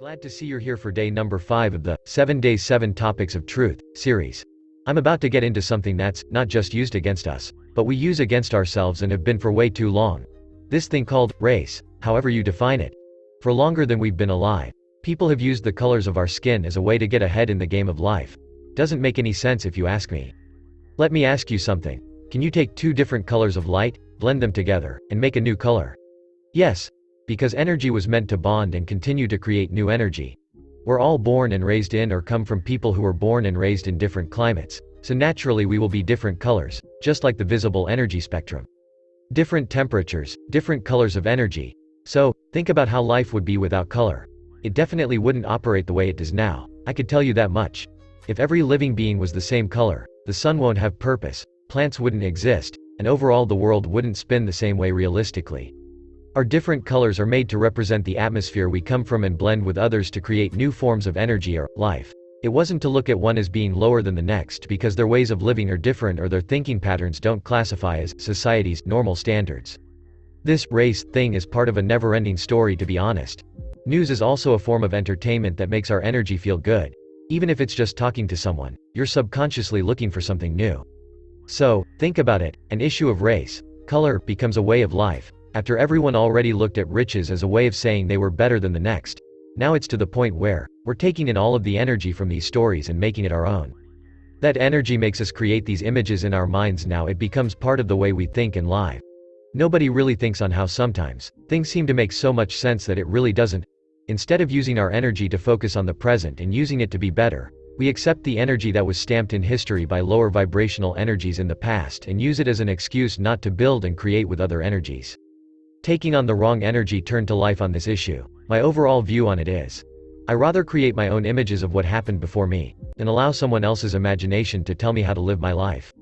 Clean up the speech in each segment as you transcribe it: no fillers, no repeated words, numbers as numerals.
Glad to see you're here for day number 5 of the 7 Days 7 Topics of Truth series. I'm about to get into something that's not just used against us, but we use against ourselves and have been for way too long. This thing called race, however you define it. For longer than we've been alive, people have used the colors of our skin as a way to get ahead in the game of life. Doesn't make any sense if you ask me. Let me ask you something. Can you take two different colors of light, blend them together, and make a new color? Yes. Because energy was meant to bond and continue to create new energy. We're all born and raised in or come from people who were born and raised in different climates, so naturally we will be different colors, just like the visible energy spectrum. Different temperatures, different colors of energy. So, think about how life would be without color. It definitely wouldn't operate the way it does now, I could tell you that much. If every living being was the same color, the sun won't have purpose, plants wouldn't exist, and overall the world wouldn't spin the same way realistically. Our different colors are made to represent the atmosphere we come from and blend with others to create new forms of energy or life. It wasn't to look at one as being lower than the next because their ways of living are different or their thinking patterns don't classify as society's normal standards. This race thing is part of a never-ending story, to be honest. News is also a form of entertainment that makes our energy feel good. Even if it's just talking to someone, you're subconsciously looking for something new. So, think about it, an issue of race, color, becomes a way of life. After everyone already looked at riches as a way of saying they were better than the next. Now it's to the point where, we're taking in all of the energy from these stories and making it our own. That energy makes us create these images in our minds. Now it becomes part of the way we think and live. Nobody really thinks on how sometimes, things seem to make so much sense that it really doesn't. Instead of using our energy to focus on the present and using it to be better, we accept the energy that was stamped in history by lower vibrational energies in the past and use it as an excuse not to build and create with other energies. Taking on the wrong energy turned to life on this issue. My overall view on it is, I rather create my own images of what happened before me, and allow someone else's imagination to tell me how to live my life.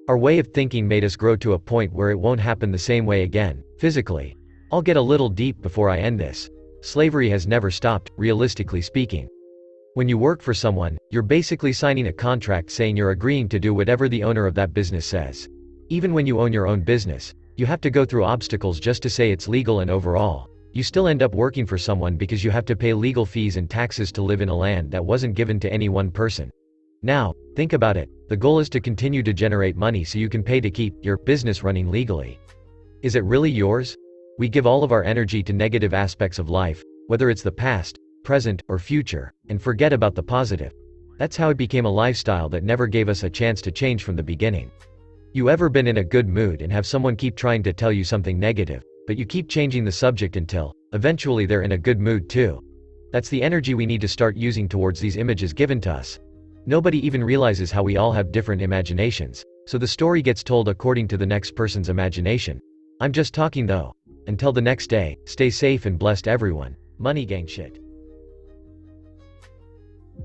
Our way of thinking made us grow to a point where it won't happen the same way again, physically. I'll get a little deep before I end this. Slavery has never stopped, realistically speaking. When you work for someone, you're basically signing a contract saying you're agreeing to do whatever the owner of that business says. Even when you own your own business, you have to go through obstacles just to say it's legal, and overall, you still end up working for someone because you have to pay legal fees and taxes to live in a land that wasn't given to any one person. Now, think about it, the goal is to continue to generate money so you can pay to keep your business running legally. Is it really yours? We give all of our energy to negative aspects of life, whether it's the past, present, or future, and forget about the positive. That's how it became a lifestyle that never gave us a chance to change from the beginning. You ever been in a good mood and have someone keep trying to tell you something negative, but you keep changing the subject until, eventually they're in a good mood too? That's the energy we need to start using towards these images given to us. Nobody even realizes how we all have different imaginations, so the story gets told according to the next person's imagination. I'm just talking though. Until the next day, stay safe and blessed everyone. Money gang shit.